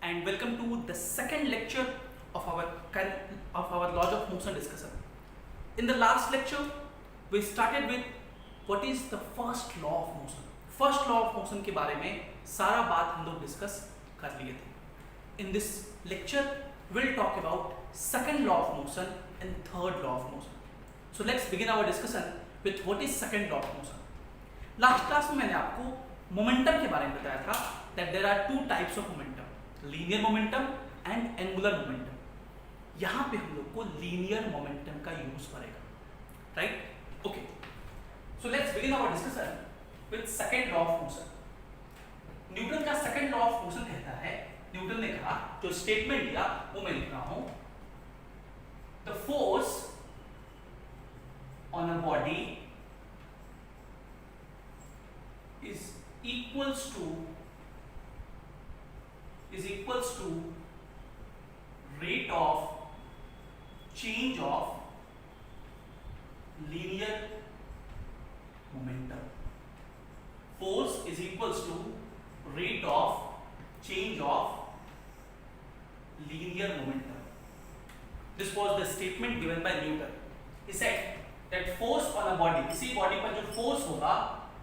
and welcome to the second lecture of our laws of motion discussion. In the last lecture, we started with what is the first law of motion. First law of motion के बारे में सारा बात हम लोग discuss कर लिए थे. In this lecture, we'll talk about second law of motion and third law of motion. So let's begin our discussion with what is second law of motion. Last class में मैंने आपको मोमेंटम के बारे में बताया था that there are two types of momentum, linear momentum and angular momentum. यहाँ पे हम लोग को linear momentum का यूज पड़ेगा, right? Okay. So let's begin our discussion with second law of motion. Newton का second law of motion कहता है, न्यूटन ने कहा, जो स्टेटमेंट दिया वो मैं लिख रहा हूं, the force on a body is equals to rate of change of linear momentum. Force is equals to rate of change of linear momentum. This was the statement given by Newton. He said that force on a body, किसी body पर जो force होगा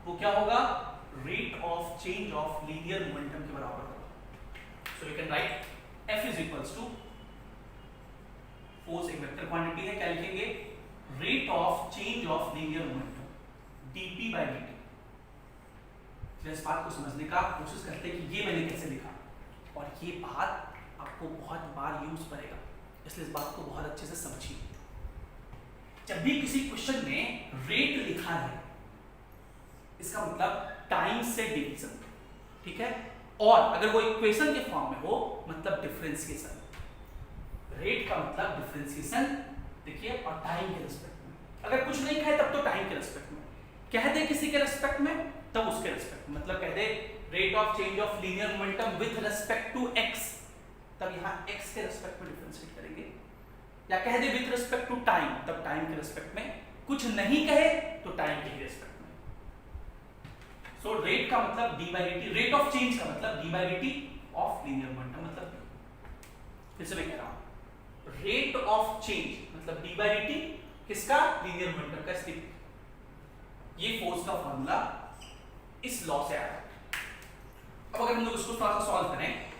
वो क्या होगा? Rate of change of linear momentum के बराबर होगा. So you can write F is equals to, force एक वेक्टर क्वांटिटी है, क्या लिखेंगे? Rate of change of linear momentum dp by dt. इस बात को समझने का कोशिश करते हैं कि ये मैंने कैसे लिखा, और ये बात आपको बहुत बार यूज पड़ेगा, इसलिए इस बात को बहुत अच्छे से समझिए. जब भी किसी क्वेश्चन में रेट लिखा है, इसका मतलब टाइम से डिवीजन, ठीक है? और अगर वो इक्वेशन के फॉर्म में हो, मतलब डिफरेंशिएशन. रेट का मतलब डिफरेंशिएशन, देखिए, और टाइम के रिस्पेक्ट में. अगर कुछ नहीं कहे तब तो टाइम के रिस्पेक्ट में, कह दे किसी के रिस्पेक्ट में तब उसके रिस्पेक्ट में. मतलब कह दे rate of change of linear momentum with respect to x, तब यहाँ x के रिस्पेक्ट में डिफरेंशिएट करेंगे. या कह दे विद रिस्पेक्ट टू टाइम, तब टाइम के रिस्पेक्ट में. कुछ नहीं कहे तो टाइम के रिस्पेक्ट में. सो रेट का मतलब d by dt, rate of change का मतलब d by dt of linear momentum, मतलब फिर से मैं कह रहा हूं, रेट ऑफ चेंज मतलब d by dt किसका? लीनियर मोमेंटम का. स्थिति, ये फोर्स का फॉर्मूला इस लॉ से आया. अब अगर हम लोग इसको थोड़ा सा सॉल्व करें,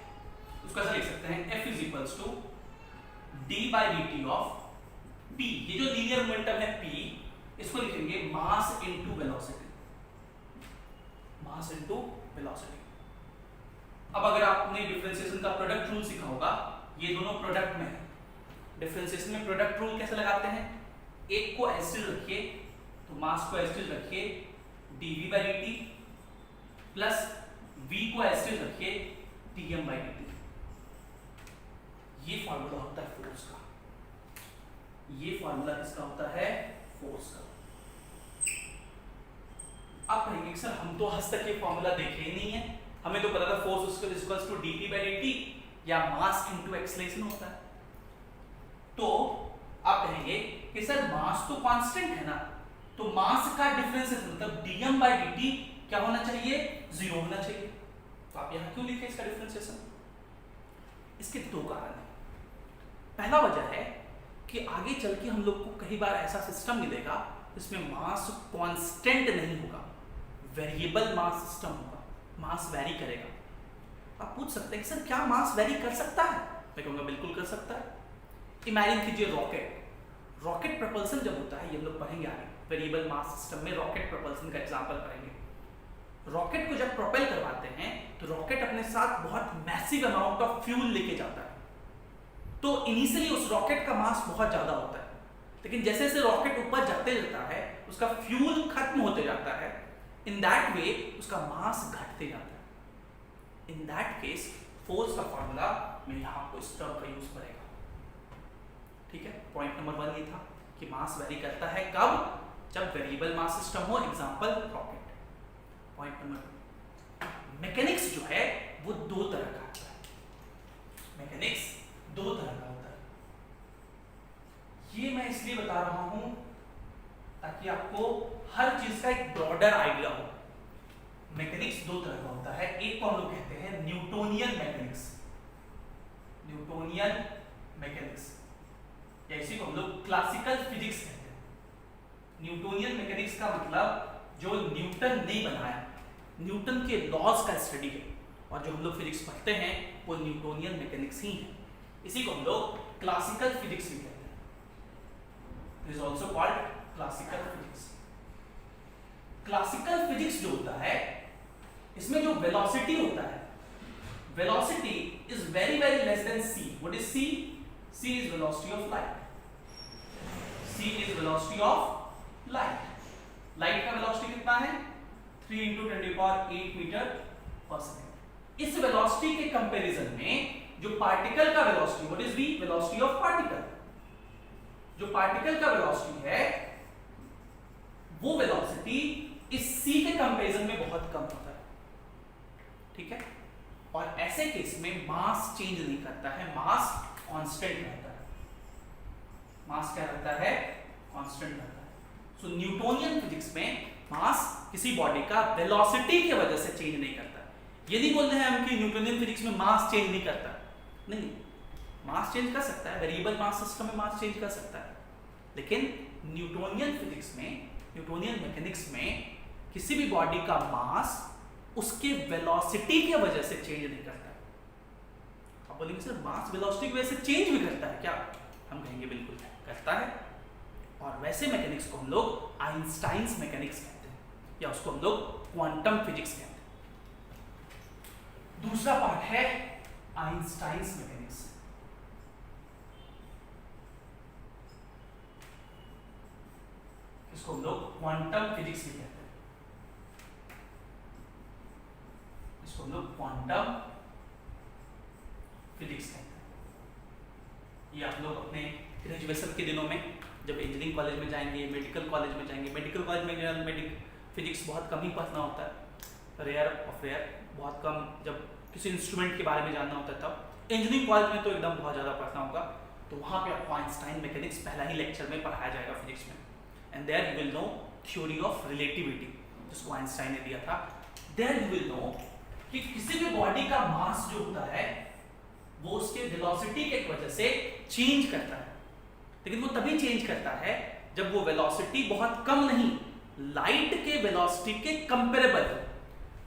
उसको ऐसा लिख सकते हैं, F is equals to d by dt of p. ये जो लीनियर मोमेंटम है p, इसको लिखेंगे mass into velocity. Mass into velocity. अब अगर आपने डिफरेंशिएशन का प्रोडक्ट रूल सीखा होगा, ये दोनों प्रोडक्ट में है. डिफरेंशिएशन में प्रोडक्ट रूल कैसे लगाते हैं? एक को एसिड रखिए तो मास को एसिड रखिए dv by dt plus v को एसिड रखिए dm by dt. ये फार्मूला होता है फोर्स का. ये फार्मूला किसका होता है? फोर्स का. आप कहेंगे सर हम तो आज तक ये फार्मूला देखे ही नहीं है, हमें तो पता था force equals to dp by dt या मास इनटू एक्सेलरेशन होता है. तो आप कहेंगे कि सर मास तो कांस्टेंट है ना, तो मास का डिफरेंशिएशन मतलब dm by dt क्या होना चाहिए? 0 होना चाहिए. तो आप यहां क्यों लिखे इसका डिफरेंशिएशन? इसके दो कारण हैं. पहला वजह है कि आगे चल के हम लोग को कई बार ऐसा सिस्टम मिलेगा जिसमें मास कांस्टेंट नहीं होगा, वेरिएबल मास सिस्टम होगा, मास वेरी करेगा. आप पूछ सकते हैं कि सर क्या मास वेरी कर सकता है? मैं कहूंगा बिल्कुल कर सकता है. इमेजिन कीजिए रॉकेट प्रपल्सन जब होता है, ये हम लोग पढ़ेंगे आगे, वेरिएबल मास सिस्टम में रॉकेट प्रपल्सन का एग्जांपल पढ़ेंगे. रॉकेट को जब प्रोपेल करवाते हैं तो रॉकेट अपने साथ बहुत मैसिव अमाउंट ऑफ फ्यूल लेके जाता है. तो इनिशियली उस रॉकेट का मास बहुत ज्यादा होता है, लेकिन जैसे जैसे रॉकेट ऊपर जाते जाता है उसका फ्यूल खत्म होते जाता है. इन दैट वे उसका मास घटते जाता है. इन दैट केस फोर्स का फॉर्मूला में यहाँ आपको इस टर्म का यूज करेगा. ठीक है, पॉइंट नंबर 1 ये था कि मास वेरी करता है कब? जब वेरिएबल मास सिस्टम हो, example rocket. Point number, mechanics जो है वो दो तरह का होता है. मैकेनिक्स दो तरह का होता है. ये मैं इसलिए बता रहा हूं ताकि आपको हर चीज का एक ब्रॉडर आइडिया हो. मैकेनिक्स दो तरह का होता है. एक को हम लोग कहते हैं न्यूटोनियन मैकेनिक्स, न्यूटोनियन मैकेनिक्स, या इसी को हम लोग क्लासिकल फिजिक्स कहते हैं। न्यूटोनियन मैकेनिक्स का मतलब जो न्यूटन ने बनाया, न्यूटन के लॉज का स्टडी है, और जो हम लोग फिजिक्स पढ़ते हैं वो न्यूटोनियन मैकेनिक्स ही है। इसी को हम लोग क्लासिकल फिजिक्स भी कहते हैं। It is also called classical physics. Classical physics जो होता है इसमें जो वेलोसिटी होता है, velocity is very very less than c। What is c? c is velocity of light. c is velocity of light. Light का वेलोसिटी कितना है? 3 × 10⁸ मीटर पर सेकंड। इस वेलोसिटी के कंपैरिजन में जो पार्टिकल का velocity, what is v? Velocity of particle. जो पार्टिकल का वेलोसिटी है वो वेलोसिटी इस c के कंपैरिजन में बहुत कम होता है, ठीक है। और ऐसे केस में मास चेंज नहीं करता है, मास कांस्टेंट रहता है। मास क्या रहता है? कांस्टेंट रहता है। सो न्यूटोनियन फिजिक्स में मास किसी बॉडी का वेलोसिटी की वजह से चेंज नहीं करता है। ये नहीं बोल रहे हैं हम कि न्यूटोनियन फिजिक्स में मास चेंज नहीं करता, नहीं, मास चेंज कर सकता है, वेरिएबल मास सिस्टम में मास चेंज कर सकता है, लेकिन न्यूटोनियन फिजिक्स में, न्यूटोनियन मैकेनिक्स में किसी भी बॉडी का मास उसके वेलोसिटी की वजह से चेंज नहीं करता है। आप बोलेंगे सर मास वेलोसिटी की वजह से चेंज भी करता है क्या? हम कहेंगे बिल्कुल करता है। और वैसे मैकेनिक्स को हम लोग आइंस्टाइन्स मैकेनिक्स कहते हैं, या उसको हम लोग क्वांटम फिजिक्स कहते हैं। दूसरा पार्ट है आइंस्टाइन्स मैकेनिक्स। इसको हम लोग क्वांटम फिजिक्स भी कहते हैं। इसको हम लोग क्वांटम फिजिक्स कहते हैं। ये आप लोग अपने ग्रेजुएशन के दिनों में जब इंजीनियरिंग कॉलेज में जाएंगे, मेडिकल कॉलेज में जाएंगे, मेडिकल कॉलेज में जनरल फिजिक्स बहुत कम ही पढ़ना होता है, रेयर ऑफ रेयर, बहुत कम। जब किसी इंस्ट्रूमेंट के बारे में जानना होता है तब। इंजीनियरिंग कॉलेज में तो एकदम बहुत ज़्यादा पढ़ना होगा, तो वहाँ पे आपको आइंस्टाइन मैकेनिक्स पहला ही लेक्चर में पढ़ाया जाएगा फिजिक्स में। And there you will know theory of relativity, जिसको आइंस्टाइन ने दिया था। देयर यू विल नो कि किसी भी बॉडी का मास जो होता है वो उसके वेलोसिटी के वजह से चेंज करता है, लेकिन वो तभी चेंज करता है जब वो वेलोसिटी बहुत कम नहीं, लाइट के वेलोसिटी के कंपेरेबल।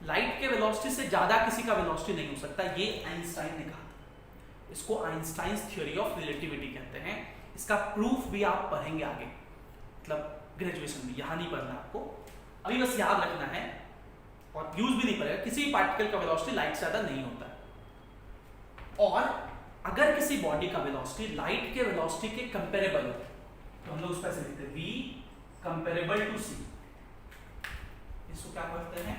लाइट के वेलोसिटी से ज्यादा किसी का वेलोसिटी नहीं हो सकता, ये आइंस्टाइन ने कहा था। इसको आइंस्टाइन्स थ्योरी ऑफ रिलेटिविटी कहते हैं। इसका प्रूफ भी आप पढ़ेंगे आगे, मतलब ग्रेजुएशन में, यहां नहीं पढ़ना आपको, अभी बस याद रखना है और यूज भी नहीं पड़ेगा। किसी भी पार्टिकल का वेलोसिटी लाइट से ज्यादा नहीं होता है, और अगर किसी बॉडी का वेलोसिटी लाइट के वेलोसिटी के कंपेरेबल हो तो हम लोग उस पर से लिखते हैं v कंपेरेबल टू c। इसको क्या कहते हैं?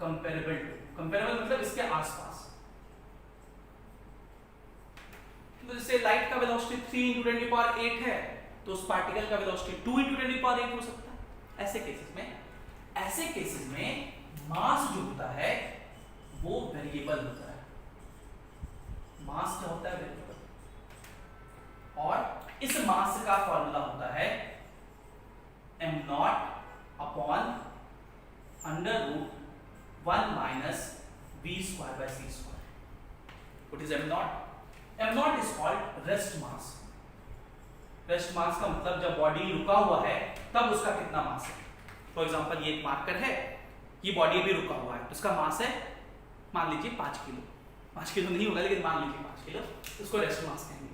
Comparable to. कंपेरेबल मतलब इसके आसपास। तो जैसे लाइट का वेलोसिटी 3 × 10⁸ है तो उस पार्टिकल का वेलोसिटी 2 × 10⁸ हो सकता है। ऐसे केसेस में मास जो होता है वो वेरिएबल होता है। मास क्या होता है? वेरिएबल। और इस मास का फॉर्मूला होता है m0 upon √1 - v²/c²। What is m0? m0 is called rest mass. Rest mass का मतलब जब बॉडी रुका हुआ है तब उसका कितना मास है। फॉर एग्जांपल ये एक मार्कर है, ये बॉडी अभी रुका हुआ है, तो उसका मास है मान लीजिए 5 किलो। 5 किलो नहीं होगा लेकिन मान लीजिए 5 किलो, उसको रेस्ट मास कहेंगे।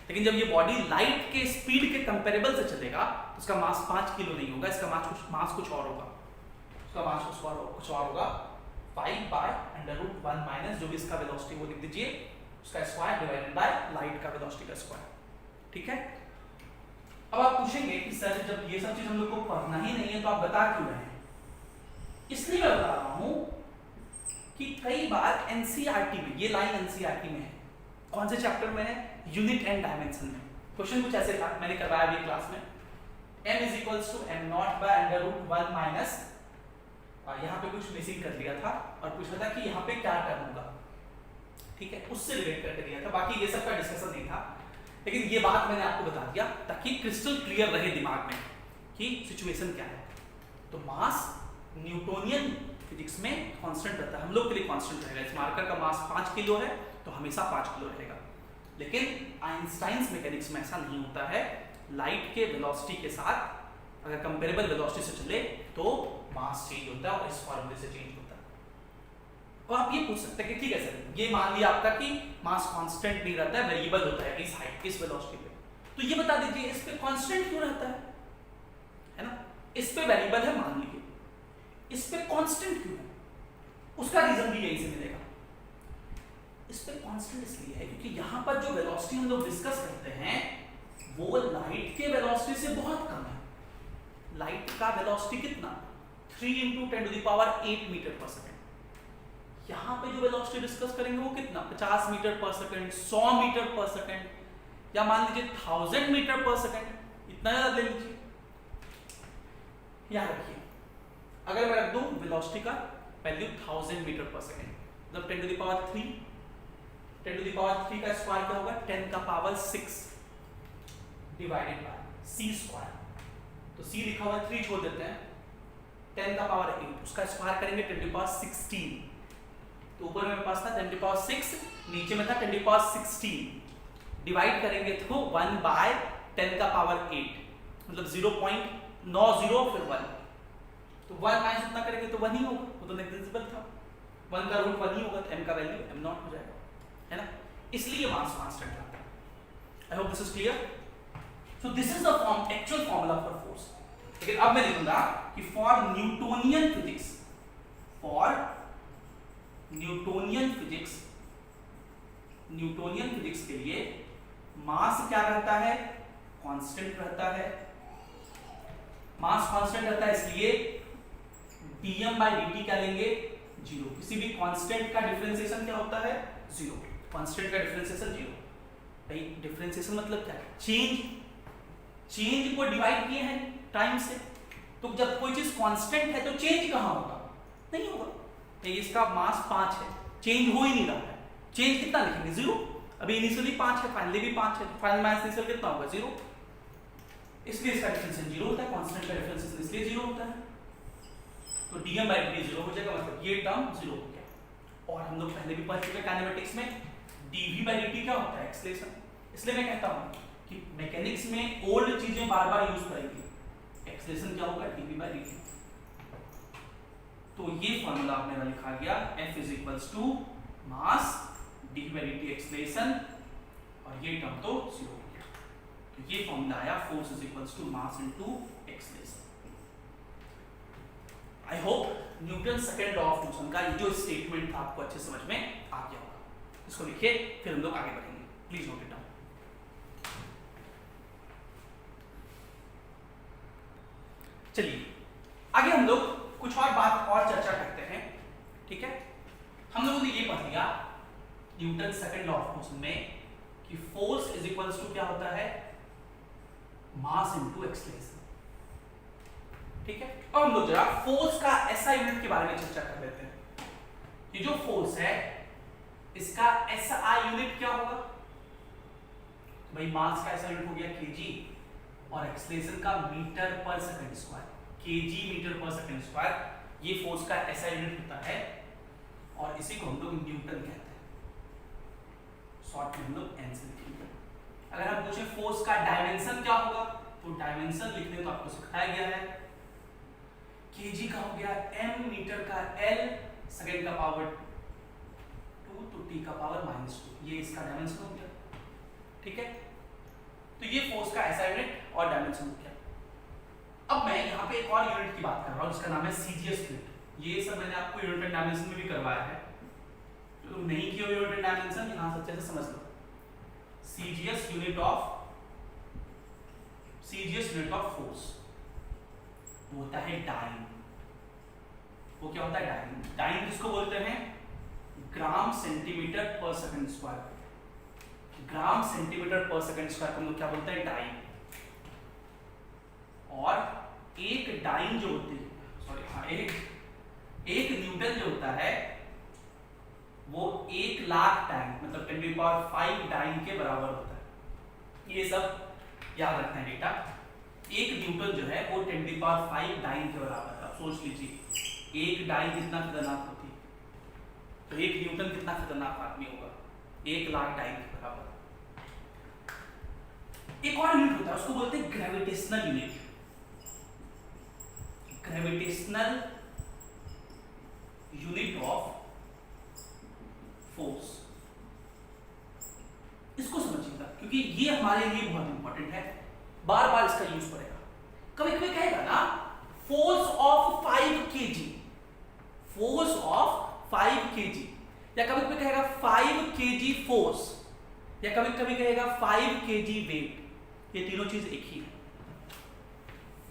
लेकिन जब ये बॉडी लाइट के स्पीड के कंपेरेबल से चलेगा तो उसका मास 5 किलो नहीं होगा, इसका मास कुछ और होगा। उसका मास कुछ और होगा 5/√1 जो भी इसका वेलोसिटी वो लिख दीजिए, उसका स्क्वायर डिवाइडेड बाय लाइट का वेलोसिटी का स्क्वायर। ठीक है। अब आप पूछेंगे कि सर जब ये सब चीज हम लोग को पढ़ना ही नहीं है तो आप बता क्यों रहे हैं? इसलिए मैं बता रहा हूं कि कई बार एनसीईआरटी में, ये लाइन एनसीईआरटी में है, कौन से चैप्टर में है? यूनिट एंड डायमेंशन में। क्वेश्चन कुछ ऐसे था, मैंने करवाया अभी क्लास में, m = m0/√1 और यहाँ पे कुछ मिसिंग कर दिया था और पूछा था कि यहाँ पे क्या टर्म होगा, ठीक है, उससे रिलेट करके दिया था। बाकी ये सब का डिस्कशन नहीं था, लेकिन ये बात मैंने आपको बता दिया ताकि क्रिस्टल क्लियर रहे दिमाग में कि सिचुएशन क्या है। तो मास न्यूटोनियन फिजिक्स में कांस्टेंट रहता है, हम लोग के लिए कांस्टेंट रहेगा। इस मार्कर का मास 5 किलो है तो हमेशा 5 किलो रहेगा। लेकिन आइंस्टाइन्स मैकेनिक्स में ऐसा नहीं होता है। लाइट के वेलोसिटी के साथ अगर कंपेरेबल वेलोसिटी से चले तो मास चेंज होता है और इस फॉर्मूले से चेंज होता है। और आप ये पूछ सकते हैं कि ठीक है सर, ये मान लिया आपका कि मास कांस्टेंट नहीं रहता है, वेरिएबल होता है इस हाइट इस वेलोसिटी पे, तो ये बता दीजिए इस पे कांस्टेंट क्यों रहता है ना? इस पे वेरिएबल है मान लीजिए, इस पे कांस्टेंट क्यों है? उसका रीजन भी यहीं से मिलेगा। इस पे कांस्टेंट इसलिए है क्योंकि यहां पर जो वेलोसिटी हम लोग डिस्कस करते हैं वो लाइट के वेलोसिटी से बहुत कम है। लाइट का वेलोसिटी कितना? 3 × 10⁸ मीटर पर सेकंड। यहां पे जो वेलोसिटी डिस्कस करेंगे वो कितना? 50 मीटर पर सेकंड, 100 मीटर पर सेकंड, या मान लीजिए 1000 मीटर पर सेकंड। इतना ज्यादा ले लीजिए। याद रखिए, अगर मैं रख दूं वेलोसिटी का वैल्यू 1000 मीटर पर सेकंड, मतलब 10⁻3, 10⁻3 का स्क्वायर क्या होगा? 10⁻6 डिवाइडेड बाय c²। तो c लिखा हुआ है 3 छोड़ देते हैं, 10⁸, उसका स्क्वायर करेंगे 10⁻16। तो ऊपर मेरे पास था 10⁻6, नीचे में था 10⁻16, डिवाइड करेंगे तो 1/10⁸, मतलब 0.90 फिर 1, तो 1 माइनस उतना करेंगे तो 1 ही होगा, वो तो नेग्लिजिबल था। 1 का रूट 1 ही होगा तो m का वैल्यू m0 हो जाएगा, है ना? इसलिए मास कांस्टेंट आता है। I hope this is clear. So this is the actual formula for force. लेकिन अब मैं लिखूंगा कि for न्यूटोनियन फिजिक्स के लिए मास क्या रहता है? कांस्टेंट रहता है। मास कांस्टेंट रहता है इसलिए dm/dt क्या लेंगे? 0। किसी भी कांस्टेंट का डिफरेंशिएशन क्या होता है? 0। कांस्टेंट का डिफरेंशिएशन 0। भाई डिफरेंशिएशन मतलब क्या है? चेंज को डिवाइड किए हैं टाइम से, तो जब कोई चीज कांस्टेंट है तो चेंज कहां होगा? नहीं होगा। तो इसका मास 5 है, चेंज हो ही नहीं रहा है। चेंज कितना लिखेंगे? 0। अभी इनिशियली 5 है, फाइनली भी 5 है, फाइनल माइनस इनिशियल कितना होगा? 0। इसलिए इसका डिफरेंशिएशन 0 होता है, कांस्टेंट का डिफरेंशिएशन इसलिए 0 होता है। तो dm/dt 0 हो जाएगा, मतलब ये टर्म 0 हो गया। और हम लोग पहले भी पढ़ चुके हैं काइनेमेटिक्स में dv/dt क्या होता है? एक्सेलरेशन। इसलिए मैं कहता हूं कि मैकेनिक्स में ओल्ड चीजें बार-बार यूज करेंगे। एक्सेलरेशन क्या होगा? dv/dt। तो ये फार्मूला मेरा लिखा गया, F = मास dv/dt एक्सेलरेशन, और ये टर्म तो 0 हो गया। तो ये फार्मूला आया force = mass × acceleration. I hope Newton second law of motion का ये जो स्टेटमेंट था आपको अच्छे समझ में आ गया होगा। इसको लिखिए, फिर हम लोग आगे बढ़ेंगे। Please note it down. चलिए आगे हम लोग कुछ और बात और चर्चा करते हैं, ठीक है? हम लोगों ने ये पढ़ लिया Newton second law of motion में कि फोर्स = क्या होता है? मास × एक्सेलरेशन, ठीक है? अब हम लोग जरा फोर्स का एसआई यूनिट के बारे में चर्चा कर लेते हैं। ये जो फोर्स है इसका एसआई यूनिट क्या होगा? भाई मास का एसआई यूनिट हो गया केजी, और एक्सेलरेशन का मीटर पर सेकंड स्क्वायर, केजी मीटर पर सेकंड स्क्वायर। ये फोर्स का एसआई यूनिट होता है और इसी को हम लोग न्यूटन कहते हैं। शॉर्ट में हम लोग एन से लिखेंगे। अगर हम पूछे फोर्स का डायमेंशन क्या होगा, तो डायमेंशन लिखने को आपको सिखाया गया है। केजी का हो गया m, मीटर का l, सेकंड का पावर 2, तो t का पावर -2, ये इसका डायमेंशन हो गया, ठीक है? तो ये फोर्स का एसआई यूनिट और डायमेंशन हो गया। अब मैं यहाँ पे एक और यूनिट की बात कर रहा हूँ जिसका नाम है सीजीएस यूनिट। ये सब मैंने आपको यूनिट एंड डायमेंशन में भी करवाया है, तो तुम नहीं किए यूनिट एंड डायमेंशन यहाँ अच्छे से समझ लो। सीजीएस यूनिट ऑफ फोर्स वो होता है डाइन। वो क्या होता है? डाइन। डाइन किसको बोलते हैं? ग्राम सेंटीमीटर पर सेकंड स्क्वायर। ग्राम सेंटीमीटर पर सेकंड स्क्वायर को हम लोग क्या बोलते हैं? डाइन। और एक डाइन जो होती है, सॉरी हाँ, एक न्यूटन जो होता है वो 1,00,000 डाइन, मतलब 10⁵ डाइन के बराबर होता है। ये सब याद रखना है डेटा। एक न्यूटन जो है वो 10⁵ डाइन के बराबर है। आप सोच लीजिए एक डाई कितना खतरनाक होती है, तो एक न्यूटन कितना खतरनाक आदमी होगा, 1,00,000 डाई के बराबर। एक और यूनिट होता है, उसको बोलते हैं gravitational unit. Gravitational unit of force, इसको समझिएगा क्योंकि ये हमारे लिए बहुत इंपॉर्टेंट है, बार बार इसका यूज पड़ेगा। कभी कभी कहेगा ना force of 5 kg, force of 5 kg, या कभी कभी कहेगा 5 kg फोर्स, या कभी कभी कहेगा 5 kg वेट। ये तीनों चीज एक ही है।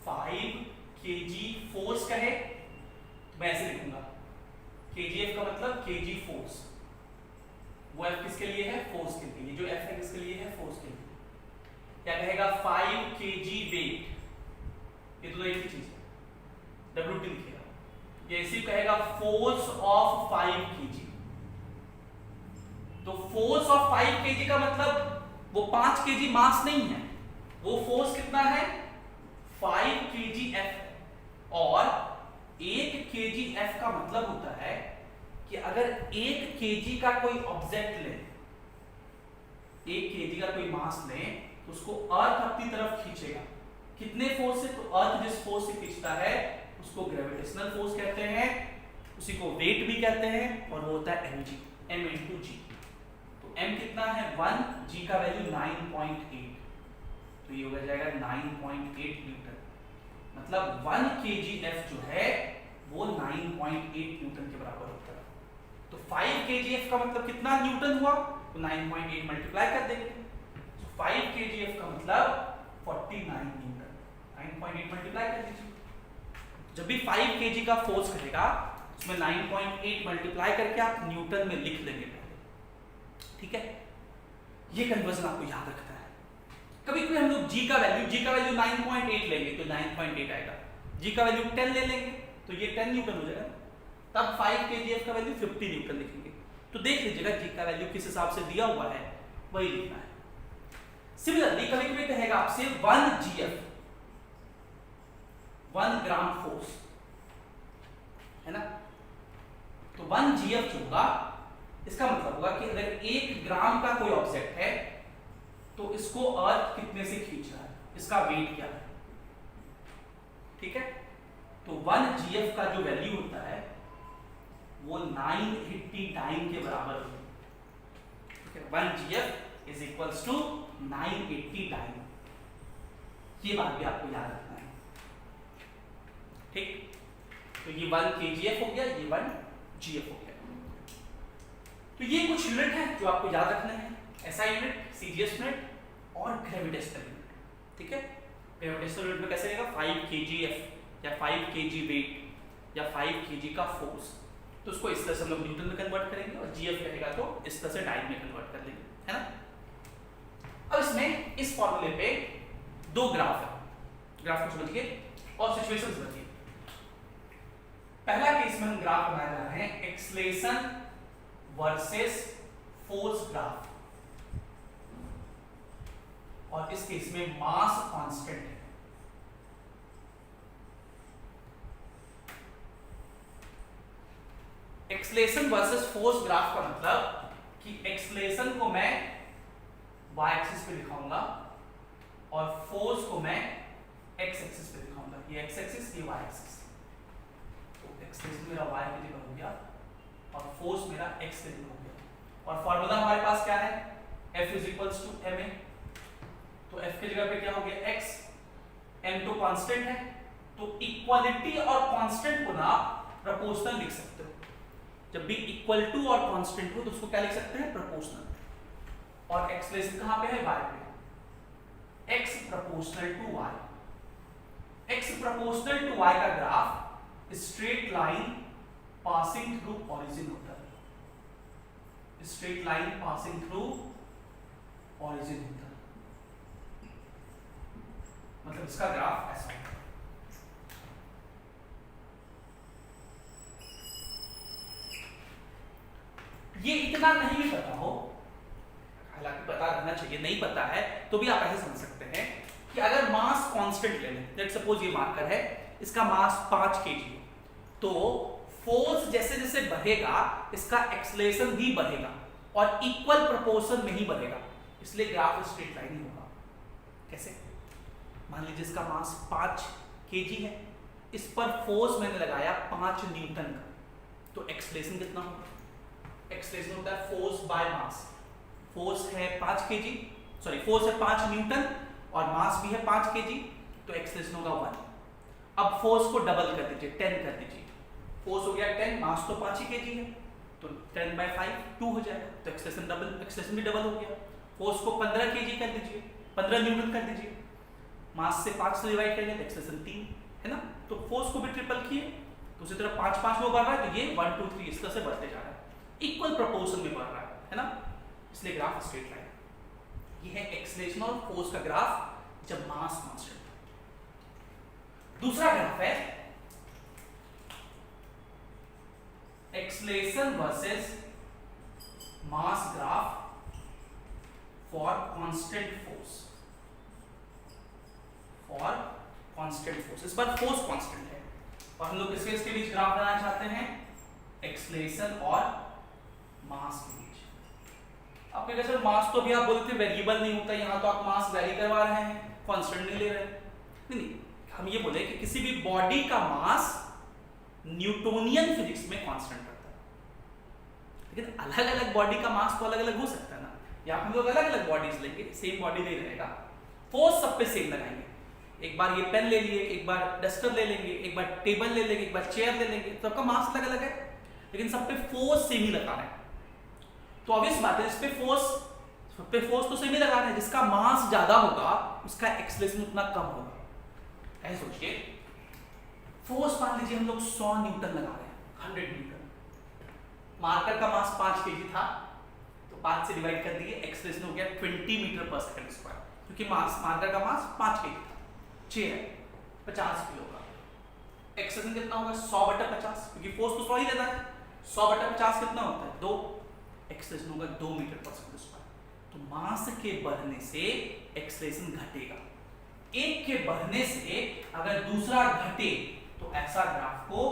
5 kg फोर्स कहे तो मैं ऐसे लिखूंगा, kgf का मतलब kg फोर्स, वो F किसके लिए है, फोर्स के लिए, जो F है किसके लिए है, फोर्स के लिए। क्या कहेगा 5 kg वेट, ये तो एक ही चीज है, WT लिखेगा। ये इसी कहेगा फोर्स ऑफ 5 kg, तो फोर्स ऑफ 5 kg का मतलब वो 5 kg मास नहीं है, वो फोर्स कितना है 5 kg F, और 1 kg F का मतलब होता है कि अगर 1 kg का कोई ऑब्जेक्ट ले, 1 kg का कोई मास ले, तो उसको अर्थ अपनी तरफ खींचेगा, कितने फोर्स से, तो अर्थ जिस फोर्स से खींचता है उसको ग्रेविटेशनल फोर्स कहते हैं, उसी को वेट भी कहते हैं, और वो होता है mg, m into g। तो m कितना है 1, g का वैल्यू 9.8, तो ये हो जाएगा 9.8 न्यूटन, मतलब 1 kg F जो है वो 9.8 न्यूटन के बराबर होता है। तो 5 kg F का मतलब कितना न्यूटन हुआ, तो 9.8 मल्टीप्लाई कर देंगे, तो 5 kg F का मतलब 49 न्यूटन, 9.8 मल्टीप्लाई कर दीजिए। जब भी 5 kg का फोर्स करेगा उसमें 9.8 मल्टीप्लाई करके आप न्यूटन में लिख लेंगे पहले, ठीक है। ये कन्वर्जन आपको याद रखना है। कभी कभी हम लोग g का वैल्यू 9.8 लेंगे तो 9.8 आएगा, g का वैल्यू 10 ले लेंगे तो ये 10 न्यूटन हो जाएगा, तब 5 kg F का वैल्यल 50 न्यूटन लिखेंगे। तो देख लीजिएगा g का वैल्यू किस हिसाब से दिया हुआ है वही लिखना है। सिमिलरली कभी कभी कहेगा आपसे 1 GF, 1 ग्राम फोर्स है ना, तो 1 GF जो होगा इसका मतलब होगा कि अगर 1 ग्राम का कोई ऑब्जेक्ट है तो इसको अर्थ कितने से खींच रहा है, इसका वेट क्या है, ठीक है। तो 1 GF का जो वैल्यू होता है वो 980 डाइन के बराबर होता है, ठीक है। 1 GF is equals to 980 dyne, ये बात भी आपको याद रखना है, ठीक। तो ये 1 kgf हो गया, ये 1 GF हो गया। तो ये कुछ यूनिट है जो आपको याद रखना है, SI यूनिट, CGS यूनिट और ग्रेविटेशनल यूनिट, ठीक है। ग्रेविटेशनल यूनिट में कैसे रहेगा 5 kgf या 5 kg वेट या 5 kg का फोर्स, तो उसको इस तरह से हम लोग न्यूटन में कन्वर्ट करेंगे, और GF रहेगा तो इस तरह से डाइन में कन्वर्ट कर लेंगे, है ना। अब इसमें इस फॉर्मूले पे 2 ग्राफ है, ग्राफ को समझिए और सिचुएशन समझिए। पहला केस में हम ग्राफ बनाने जा रहे हैं एक्सेलरेशन वर्सेस फोर्स ग्राफ, और इस केस में मास कांस्टेंट है। एक्सेलरेशन वर्सेस फोर्स ग्राफ का मतलब कि एक्सेलरेशन को मैं y एक्सिस पे दिखाऊंगा और फोर्स को मैं x एक्सिस पे दिखाऊंगा, ये x एक्सिस, ये y एक्सिस। तो एक्सेलरेशन मेरा y की जगह हो गया और फोर्स मेरा x की जगह हो गया, और फार्मूला हमारे पास क्या है, F is equals to ma, तो F की जगह पे क्या हो गया x, m तो कांस्टेंट है, तो इक्वालिटी और कांस्टेंट को ना प्रोपोर्शनल लिख सकते हो। जब भी इक्वल टू और कांस्टेंट हो तो उसको क्या लिख सकते हैं, प्रोपोर्शनल। और एक्सप्रेशन कहां पे है, y पे, x proportional to y, x proportional to y का graph straight line passing through origin होता है, straight line passing through origin होता है, मतलब इसका ग्राफ ऐसा होता है। ये इतना नहीं भी पता हो, हालांकि पता रहना चाहिए, नहीं पता है तो भी आप ऐसे समझ सकते हैं कि अगर मास कांस्टेंट ले लें, लेट्स सपोज ये मार्कर है, इसका मास 5 kg, तो फोर्स जैसे जैसे बढ़ेगा इसका एक्सेलरेशन भी बढ़ेगा और इक्वल प्रोपोर्शन में ही बढ़ेगा, इसलिए ग्राफ स्ट्रेट लाइन ही होगा। कैसे? मान लीजिए इसका मास 5 kg है, इस पर फोर्स मैंने लगाया 5 न्यूटन का, तो एक्सेलरेशन कितना होगा? एक्सेलरेशन होता है फोर्स बाय मास। फोर्स है 5 kg, सॉरी फोर्स है 5 न्यूटन और मास भी है 5 kg, तो एक्सेलरेशन होगा 1। अब फोर्स को डबल कर दीजिए, 10 कर दीजिए। फोर्स हो गया 10, मास तो 5 ही kg है, तो 10/5 2 हो जाएगा, तो एक्सेलरेशन भी डबल हो गया। फोर्स को 15 kg कर दीजिए, 15 न्यूटन कर दीजिए, मास से 5 से डिवाइड करेंगे तो एक्सेलरेशन 3 है ना, तो फोर्स को भी ट्रिपल किए, तो उसी तरह 5 में बढ़ रहा है, तो ये 1 2 3 इस तरह से बढ़ते जा रहा है, इक्वल प्रोपोर्शन में बढ़ रहा है ना, इसलिए ग्राफ स्ट्रेट लाइन। ये है एक्सेलरेशन और फोर्स का ग्राफ जब मास कांस्टेंट। दूसरा ग्राफ है acceleration versus mass graph for constant force. For constant force, इस बार फोर्स कांस्टेंट है और हम लोग किसके बीच ग्राफ बनाना चाहते हैं? एक्सेलरेशन और मास के बीच। अब क्या सर मास तो अभी आप बोलते हैं वेरिएबल नहीं होता, यहाँ तो आप मास वेरी करवा रहे हैं, कांस्टेंट नहीं ले रहे। नहीं, हम ये बोले कि किसी भी बॉडी का मास न्यूटोनियन फिजिक्स में कांस्टेंट रहता है, लेकिन अलग अलग बॉडी का मास तो अलग अलग हो सकता है ना, या हम लोग अलग अलग बॉडीज लेंगे, सेम बॉडी नहीं रहेगा, फोर्स सब पे सेम लगाएंगे। एक बार ये पेन ले लिए, एक बार डस्टर ले लेंगे, एक बार टेबल ले लेंगे, एक बार चेयर ले लेंगे, तो सबका मास अलग अलग है, लेकिन सब पे फोर्स सेम ही लगा रहे हैं। तो ऑब्वियस बात है, इस पे फोर्स तो सेम ही लगा रहे हैं, जिसका मास ज्यादा होगा उसका एक्सेलरेशन उतना कम होगा। ऐसे सोचिए, फोर्स मान लीजिए हम लोग 100 न्यूटन लगा रहे हैं, 100 न्यूटन, मार्कर का मास 5 kg था, तो 5 से डिवाइड कर दिए, एक्सेलरेशन हो गया 20 मीटर पर सेकंड स्क्वायर, क्योंकि मार्कर का मास 5 kg था, 6 है 50 किलो का। एक्सेलरेशन कितना होगा? 100/50, क्योंकि फोर्स तो 100 ही लेना है, 100/50 कितना होता है? 2। एक्सेलरेशन होगा 2 मीटर पर सेकंड स्क्वायर। तो मास के बढ़ने से एक्सेलरेशन घटेगा, एक के बढ़ने से अगर दूसरा घटे तो ऐसा ग्राफ को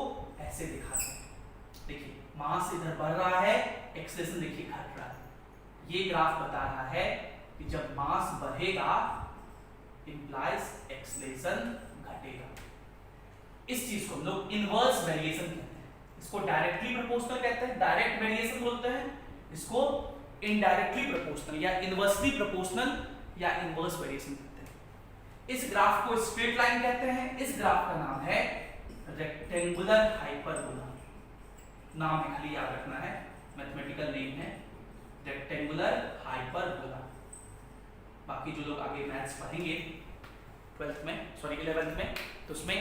ऐसे दिखाते हैं। देखिए मास इधर बढ़ रहा है, एक्सेलरेशन देखिए घट रहा है। ये ग्राफ बता रहा है कि जब मास बढ़ेगा इंप्लाइज एक्सेलरेशन घटेगा। इस चीज को हम लोग इनवर्स वेरिएशन कहते हैं, इसको डायरेक्टली प्रोपोर्शनल कहते हैं, डायरेक्ट वेरिएशन बोलते हैं, इसको इनडायरेक्टली प्रोपोर्शनल या इनवर्सली प्रोपोर्शनल या इनवर्स वेरिएशन कहते हैं। इस ग्राफ को स्ट्रेट लाइन कहते हैं। इस ग्राफ का नाम है रेक्टेंगुलर हाइपरबोला। नाम है, खाली याद रखना है, मैथमेटिकल नेम है रेक्टेंगुलर हाइपरबोला। बाकी जो लोग आगे मैथ्स पढ़ेंगे 12th में, सॉरी 11th में, तो उसमें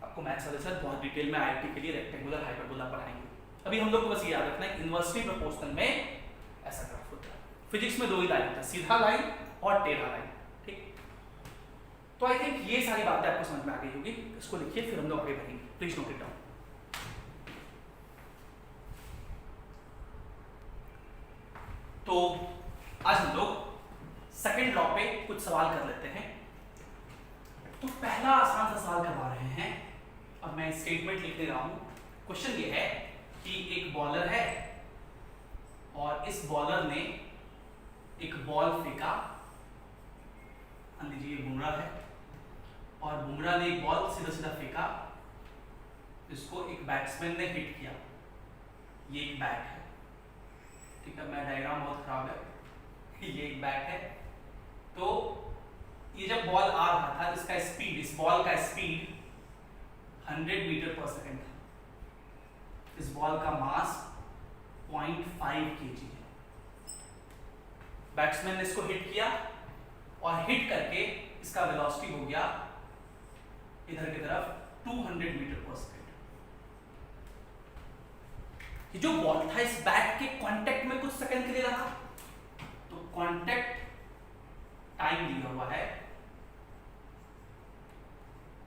आपको मैथ्स वाले सर बहुत डिटेल में आईआईटी के लिए रेक्टेंगुलर हाइपरबोला पढ़ाएंगे। अभी हम लोग को बस याद रखना है इनवर्सली प्रोपोर्शनल में ऐसा ग्राफ होता है। फिजिक्स में 2 ही लाइन होता है, सीधा लाइन और टेढ़ा लाइन। ठीक, तो आई थिंक ये सारी बातें आपको समझ में आ गई होगी। इसको लिखिए, फिर हम लोग आगे बढ़ेंगे। Please note it down. तो आज हम लोग सेकंड लॉ पे कुछ सवाल कर लेते हैं। तो पहला आसान सा सवाल करवा रहे हैं, अब मैं स्टेटमेंट लिख दे रहा हूं। क्वेश्चन ये है कि एक बॉलर है और इस बॉलर ने एक बॉल फेंका, मान लीजिए ये बुमराह है, और बुमराह ने एक बॉल सीधा सीधा फेंका, इसको एक बैट्समैन ने हिट किया। ये एक बैट है, ठीक है, मेरा डायग्राम बहुत खराब है, ये एक बैट है। तो ये जब बॉल आ रहा था, इसका स्पीड, इस बॉल का स्पीड 100 मीटर पर सेकंड था। इस बॉल का मास 0.5 kg है। बैट्समैन ने इसको हिट किया और हिट करके इसका वेलोसिटी हो गया इधर की तरफ 200 मीटर पर सेकंड। ये जो बॉल था इस बैट के कांटेक्ट में कुछ सेकंड के लिए रहा, तो कांटेक्ट टाइम दिया हुआ है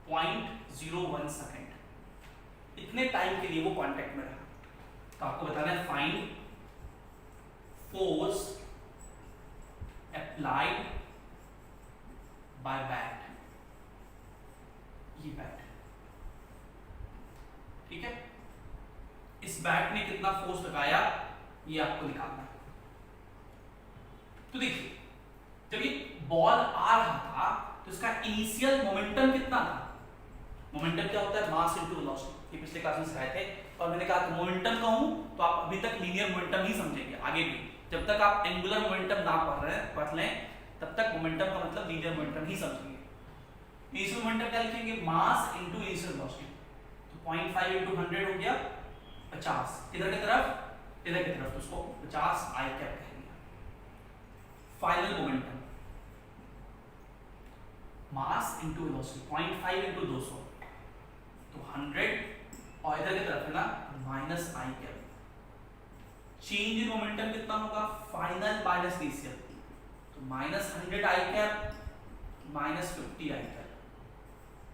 0.01 सेकंड। इतने टाइम के लिए वो कांटेक्ट में रहा। तो आपको बताना है find force applied by bat. ये बैट, ठीक है, कितना फोर्स लगाया ये आपको निकालना है। तो देखिए जब ये बॉल आ रहा था तो इसका इनिशियल मोमेंटम कितना था? मोमेंटम क्या होता है? Mass into velocity. ये पिछले क्लास में सिखाए थे और मैंने कहा मोमेंटम कहूं तो आप अभी तक लीनियर मोमेंटम ही समझेंगे, आगे भी जब तक आप एंगुलर मोमेंटम ना पढ़ लें तब तक मोमेंटम का मतलब लीनियर मोमेंटम ही समझेंगे। इनिशियल मोमेंटम क्या लिखेंगे? Mass into initial velocity. तो 0.5 इनटू 100 हो गया 50। इधर की तरफ तो उसको 50 आई कैप कहेंगे। Final momentum mass into velocity 0.5 into 200 तो 100 और इधर की तरफ है ना minus I cap. Change in momentum कितना होगा? फाइनल माइनस इनिशियल तो माइनस 100 आई कैप माइनस 50 आई कैप।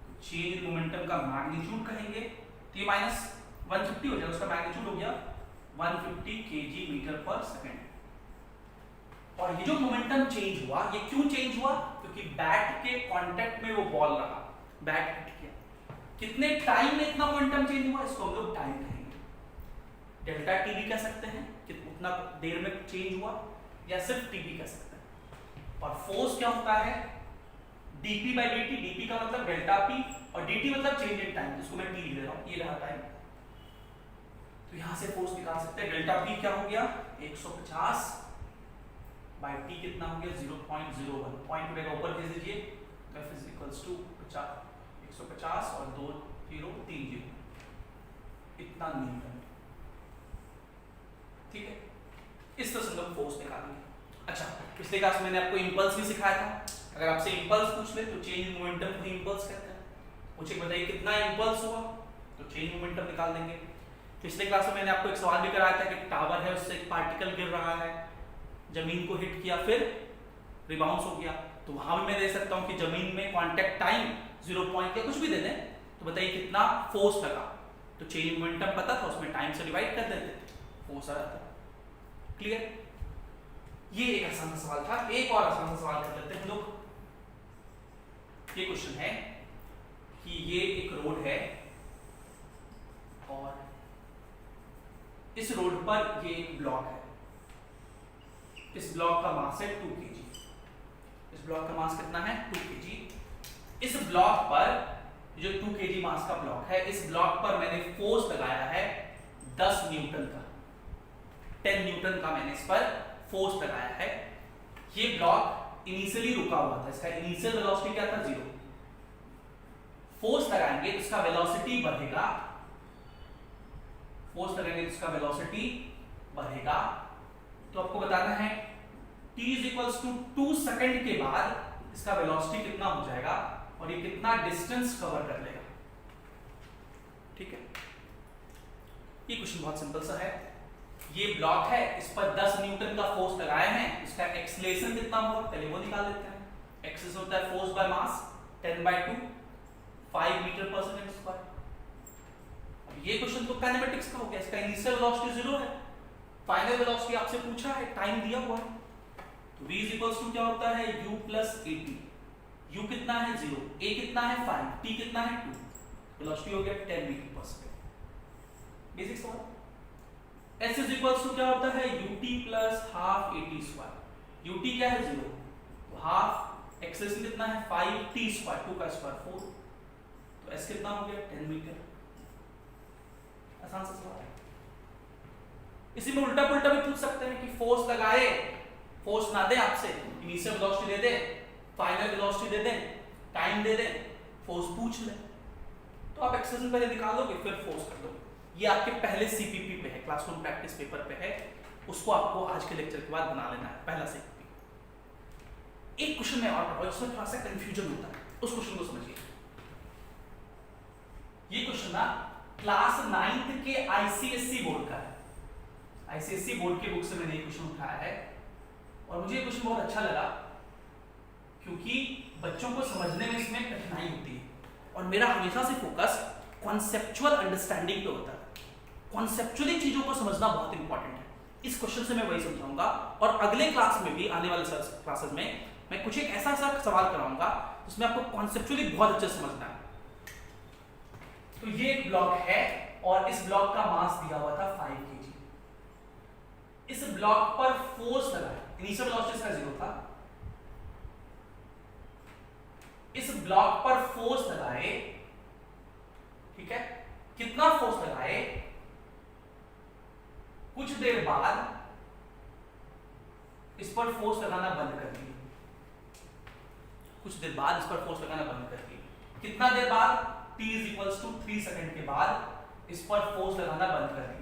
तो चेंज इन मोमेंटम का मैग्नीट्यूड कहेंगे तो ये माइनस 150 हो जाएगा, उसका मैग्नीट्यूड हो गया 150 kg मीटर पर सेकंड। और ये जो मोमेंटम चेंज हुआ ये क्यों चेंज हुआ? क्योंकि बैट के कांटेक्ट में वो बॉल रहा, बैट हिट किया। कितने टाइम में इतना मोमेंटम चेंज हुआ? इसको हम लोग टाइम कहेंगे। डेल्टा टी भी कह सकते हैं कि उतना देर में चेंज हुआ, या सिर्फ टी भी कह सकते हैं। और फोर्स क्या होता है? dp by dt। dp का मतलब डेल्टा p और dt मतलब चेंज इन टाइम, जिसको मैं t लिख दे रहा हूं, ये रहा टाइम। तो यहां से फोर्स निकाल सकते हैं। डेल्टा p क्या हो गया? 150 बाय t कितना हो गया? 0.01। पॉइंट वगैरह ऊपर भेज दीजिए। f इज इक्वल्स टू 150 और 2 0 3 0 इतना न्यूटन। ठीक है, इस तरह से हम लोग फोर्स निकालेंगे। अच्छा, पिछले क्लास में मैंने आपको इंपल्स भी सिखाया था। अगर आपसे इंपल्स पूछ ले तो चेंज इन मोमेंटम को इंपल्स कहते हैं। मुझे बताइए कितना इंपल्स हुआ तो चेंज मोमेंटम निकाल देंगे। पिछले क्लास में मैंने आपको एक सवाल भी कराया था कि टावर है, उससे एक पार्टिकल गिर रहा है, जमीन को हिट किया, फिर रिबाउंस हो गया। तो वहां भी मैं दे सकता हूं कि जमीन में कांटेक्ट टाइम 0 पॉइंट या कुछ भी दे दें, तो बताइए कितना फोर्स लगा। तो चेंज मोमेंटम पता था, उसमें टाइम से डिवाइड कर देते, फोर्स आ जाता। क्लियर? ये एक आसान सवाल था। एक और आसान सवाल कर लेते हैं हम लोग। ये क्वेश्चन है कि ये एक रोड है और इस रोड पर ये एक ब्लॉक है। इस ब्लॉक का मास है 2 kg। इस ब्लॉक का मास कितना है? 2 kg। इस ब्लॉक पर जो 2 kg मास का ब्लॉक है, इस ब्लॉक पर मैंने फोर्स लगाया है 10 न्यूटन का, 10 न्यूटन का मैंने इस पर फोर्स लगाया है। ये ब्लॉक इनिशियली रुका हुआ था, इसका इनिशियल वेलोसिटी क्या था? 0। फोर्स लगाएंगे तो इसका वेलोसिटी बढ़ेगा, फोर्स लगाएंगे तो इसका वेलोसिटी बढ़ेगा। तो आपको बताना है t इज 2 सेकंड के बाद इसका वेलोसिटी कितना हो जाएगा और ये कितना डिस्टेंस कवर कर लेगा। ठीक है, ये क्वेश्चन बहुत सिंपल सा है। ये ब्लॉक है, इस पर 10 न्यूटन का फोर्स लगाए हैं, इसका एक्सेलरेशन कितना होगा पहले वो निकाल लेते हैं। एक्सेलरेशन होता है फोर्स बाय मास 10/2 5 मीटर पर सेकंड स्क्वायर। अब ये क्वेश्चन तो काइनेमेटिक्स का हो गया। इसका इनिशियल वेलोसिटी 0 है, फाइनल वेलोसिटी आपसे पूछा है, टाइम दिया हुआ है। तो v = क्या होता है? u + at। u कितना है? 0, a कितना है? 5, t कितना है? 2। वेलोसिटी हो गया 10 मीटर पर सेकंड। बेसिक सवाल। s = क्या होता है? ut + ½ at²। ut क्या है? 0, तो हाफ एक्सेलरेशन कितना है? 5t², 2 का स्क्वायर 4। तो s कितना हो गया? 10 मीटर। आसान सा सवाल है। इसी में उल्टा पुल्टा भी पूछ सकते हैं कि फोर्स लगाए, फोर्स ना दे आपसे, इनिशियल वेलोसिटी दे दे, फाइनल वेलोसिटी दे दे, टाइम दे दे, फोर्स पूछ ले, तो आप एक्सेलरेशन पहले निकालोगे फिर फोर्स कर दोगे। ये आपके पहले सीपीपी पे है, क्लासरूम प्रैक्टिस पेपर पे है, उसको आपको आज के लेक्चर के बाद बना लेना है, पहला सीपीपी। एक क्वेश्चन में और पढ़ाऊं, इसमें थोड़ा सा कंफ्यूजन होता है, उस क्वेश्चन को समझिए। ये क्वेश्चन ना क्लास 9th के आईसीएससी बोर्ड का है। आईसीएससी बोर्ड के बुक से मैंने ये क्वेश्चन उठाया है और मुझे ये क्वेश्चन बहुत अच्छा लगा क्योंकि बच्चों को समझने में इसमें कठिनाई होती है और मेरा हमेशा से फोकस कॉन्सेप्चुअल अंडरस्टैंडिंग पे होता है। कॉन्सेप्चुअली चीजों को समझना बहुत इंपॉर्टेंट है। इस क्वेश्चन से मैं वही समझाऊंगा और अगले क्लास में भी, आने वाले क्लासेस में मैं कुछ एक ऐसा सवाल कराऊंगा जिसमें आपको कॉन्सेप्चुअली बहुत अच्छे से समझना है। तो ये एक ब्लॉक है और इस ब्लॉक का मास दिया हुआ था 5 kg। इस ब्लॉक पर फोर्स लगाए, इनिशियल वेलोसिटी इसका 0 था, इस ब्लॉक पर फोर्स लगाए, ठीक है, कितना फोर्स लगाए, कुछ देर बाद इस पर फोर्स लगाना बंद कर दिए, कुछ देर बाद इस पर फोर्स लगाना बंद कर दिए, कितना देर बाद, t = 3 सेकंड के बाद इस पर फोर्स लगाना बंद कर दिया,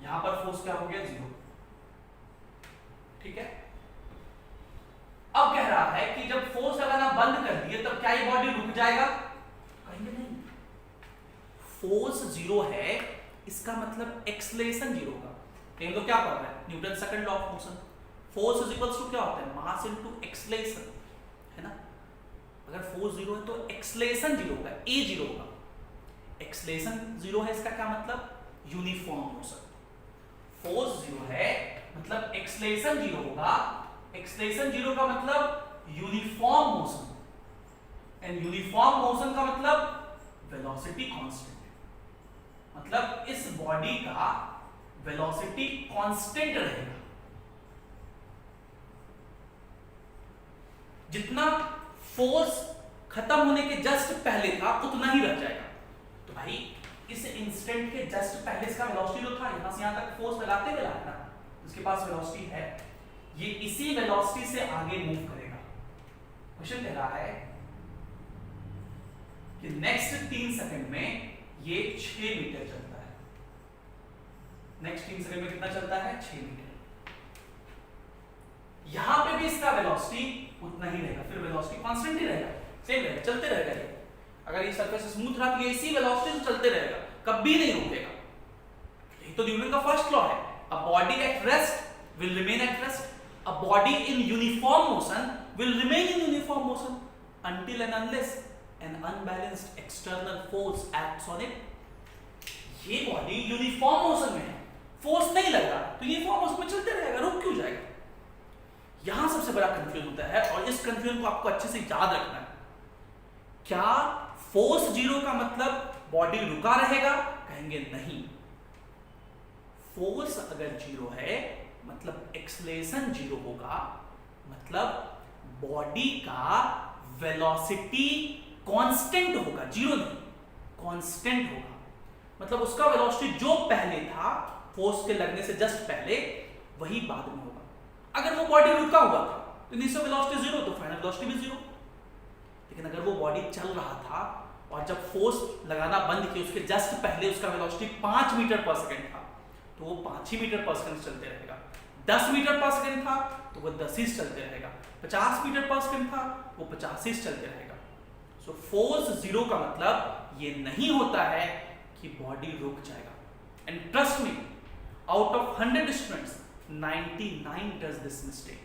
यहां पर फोर्स क्या हो गया, 0, ठीक है। अब कह रहा है कि जब फोर्स लगाना बंद कर दिए तब क्या ये बॉडी रुक जाएगा, कहेंगे नहीं, फोर्स 0 है, इसका मतलब एक्सेलरेशन 0 होगा। हम लोग क्या पढ़ रहे हैं, Newton second law of motion, force = क्या होता है, मास इनटू एक्सेलरेशन, है ना। अगर फोर्स 0 है तो एक्सेलरेशन 0 होगा, a 0 होगा, एक्सेलरेशन 0 है, इसका क्या मतलब, यूनिफॉर्म मोशन, फोर्स 0 है मतलब एक्सेलरेशन 0 होगा, एक्सेलरेशन 0 का मतलब uniform motion, and uniform motion का मतलब वेलोसिटी कांस्टेंट, मतलब इस बॉडी का वेलोसिटी कांस्टेंट रहेगा, जितना फोर्स खत्म होने के जस्ट पहले था उतना ही रह जाएगा। तो भाई इस इंस्टेंट के जस्ट पहले इसका वेलोसिटी जो था, यहां से यहां तक फोर्स लगाते हुए लाया ना, उसके पास वेलोसिटी है, ये इसी वेलोसिटी से आगे मूव करेगा। क्वेश्चन कह रहा है कि नेक्स्ट 3 सेकंड में ये 6 मीटर चलता है, नेक्स्ट 3 सेकंड में कितना चलता है, 6 मीटर। यहां पे भी इसका वेलोसिटी उतना ही रहेगा, फिर वेलोसिटी कांस्टेंट ही रहेगा, सेम रहेगा, चलते रहेगा ये। अगर ये सरफेस स्मूथ रहा तो ये इसी वेलोसिटी से चलते रहेगा, कभी नहीं रुकेगा। यही तो न्यूटन का फर्स्ट लॉ है, a body at rest will remain at rest, a body in uniform motion will remain in uniform motion until and unless an unbalanced external force acts on it। ये body uniform motion में है, force नहीं लग रहा तो uniform motion में चलते रहेगा, रुक क्यों जाएगा। यहां सबसे बड़ा कंफ्यूजन होता है, और इस कंफ्यूजन को आपको अच्छे से याद रखना है। क्या फोर्स 0 का मतलब बॉडी रुका रहेगा, कहेंगे नहीं, फोर्स अगर 0 है मतलब एक्सेलरेशन 0 होगा, मतलब बॉडी का वेलोसिटी कांस्टेंट होगा, 0 नहीं, कांस्टेंट होगा, मतलब उसका वेलोसिटी जो पहले था फोर्स के लगने से जस्ट पहले, वही बाद में होगा। अगर वो बॉडी रुका हुआ था तो इनिशियल वेलोसिटी 0 तो फाइनल वेलोसिटी भी 0। लेकिन अगर वो बॉडी चल रहा था और जब फोर्स लगाना बंद किया उसके जस्ट पहले उसका वेलोसिटी 5 मीटर पर सेकंड था, तो वो 5 ही मीटर पर सेकंड चलते रहेगा। 10 मीटर पर सेकंड था तो वो 10 ही चलते रहेगा। 50 मीटर पर सेकंड था वो 50 ही चलते रहेगा। सो फोर्स 0 का मतलब ये नहीं होता है कि बॉडी रुक जाएगा। And trust me, out of 100 students 99 does this mistake.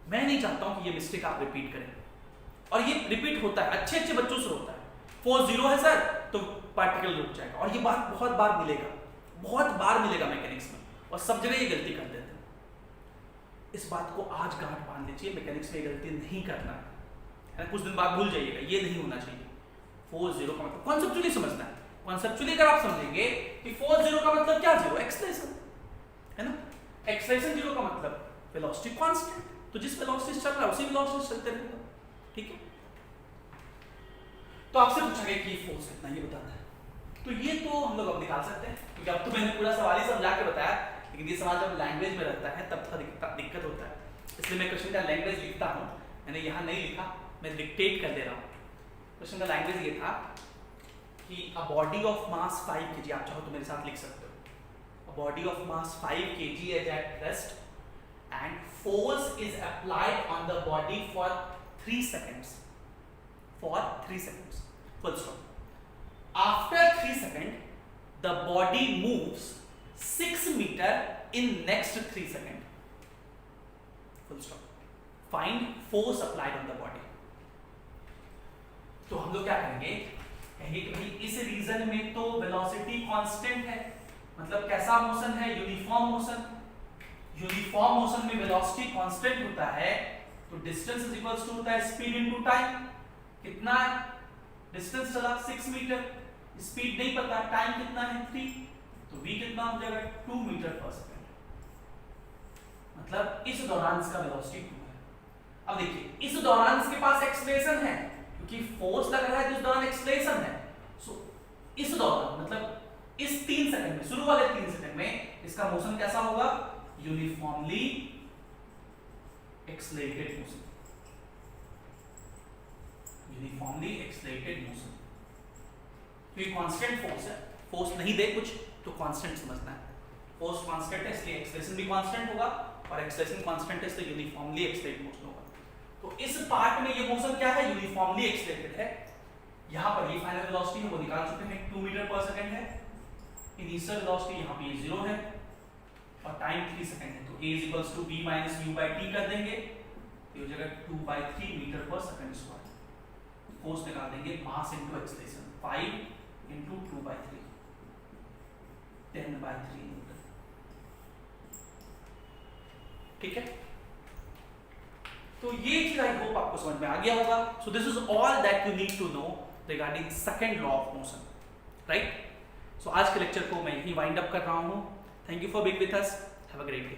मैं नहीं चाहता हूं कि ये मिस्टेक आप रिपीट करें, और ये रिपीट होता है, अच्छे अच्छे बच्चों से होता है। फोर्स 0 है सर तो पार्टिकल रुक जाएगा, और ये बात बहुत बार मिलेगा, बहुत बार मिलेगा मैकेनिक्स में, और सब जगह ये गलती कर देते हैं। इस बात को आज गांठ बांध लीजिए, मैकेनिक्स में ये गलती नहीं करना है, कुछ दिन बाद भूल जाइएगा, ये नहीं होना चाहिए। फोर्स 0 का मतलब कॉन्सेप्चुअली समझना है। कॉन्सेप्चुअली अगर आप समझेंगे कि फोर्स 0 का मतलब क्या, 0 एक्सेलरेशन है ना, एक्सेलरेशन 0 का मतलब वेलोसिटी कांस्टेंट, तो जिस वेलोसिटी से चल रहा है उसी वेलोसिटी से चलते रहेगा, ठीक है। तो आपसे पूछा गया कि ये फोर्स कितना, ये बताना है, तो ये तो हम लोग अब निकाल सकते हैं, क्योंकि अब तो मैंने पूरा सवाल ही समझा के बताया। लेकिन ये सवाल जब लैंग्वेज में रहता है तब थोड़ा दिक्कत होता है, इसलिए मैं क्वेश्चन का लैंग्वेज लिखता हूँ। मैंने यहाँ नहीं लिखा, मैं डिक्टेट कर दे रहा हूँ। क्वेश्चन का लैंग्वेज ये था कि a body of mass 5 kg, आप चाहो तो मेरे साथ लिख सकते हो, a body of mass 5 kg is at rest and force is applied on the body for 3 seconds, for 3 seconds, full stop. After 3 seconds the body moves 6 meter in next 3 seconds, full stop. Find force applied on the body. तो हम लोग क्या करेंगे, कहेंगे कि भाई इस reason में तो वेलोसिटी कांस्टेंट है, मतलब कैसा मोशन है, यूनिफॉर्म मोशन। यूनिफॉर्म मोशन में वेलोसिटी कांस्टेंट होता है, तो डिस्टेंस इज इक्वल्स टू होता है स्पीड इनटू टाइम। कितना डिस्टेंस चला 6 मीटर, स्पीड नहीं पता, टाइम कितना है 3, तो v कितना हो जाएगा 2 मीटर पर सेकंड। मतलब इस दौरान इसका वेलोसिटी 2 है। अब देखिए इस दौरान इसके पास एक्सेलरेशन है क्योंकि फोर्स लग रहा है तो इस दौरान एक्सेलरेशन है। सो इस दौरान मतलब इस 3 सेकंड में, शुरू वाले 3 सेकंड में इसका मोशन कैसा होगा? Uniformly accelerated motion, uniformly accelerated motion. तो ये कांस्टेंट फोर्स है, फोर्स नहीं दे कुछ तो कांस्टेंट समझना है। फोर्स कांस्टेंट है इसलिए एक्सेलरेशन भी कांस्टेंट होगा, और एक्सेलरेशन कांस्टेंट है इसलिए यूनिफॉर्मली एक्सेलरेटेड मोशन होगा। तो इस पार्ट में ये मोशन क्या है? यूनिफॉर्मली एक्सेलरेटेड है। यहां पर ये फाइनल वेलोसिटी हम वो निकाल चुके हैं, 2 मीटर पर सेकंड है। इनिशियल वेलोसिटी यहां पे 0 है और टाइम 3 सेकंड है, तो a = v - u / t कर देंगे, तो ये हो जाएगा 2/3 मीटर पर सेकंड स्क्वायर। फोर्स निकाल देंगे, मास इनटू एक्सेलरेशन, 5 × 2/3 10/3 न्यूटन। ठीक है, तो ये चीज आई होप आपको समझ में आ गया होगा। So this is all that you need to know regarding second law of motion, right? So आज के लेक्चर को मैं यही वाइंड अप कर रहा हूं। Thank you for being with us, have a great day.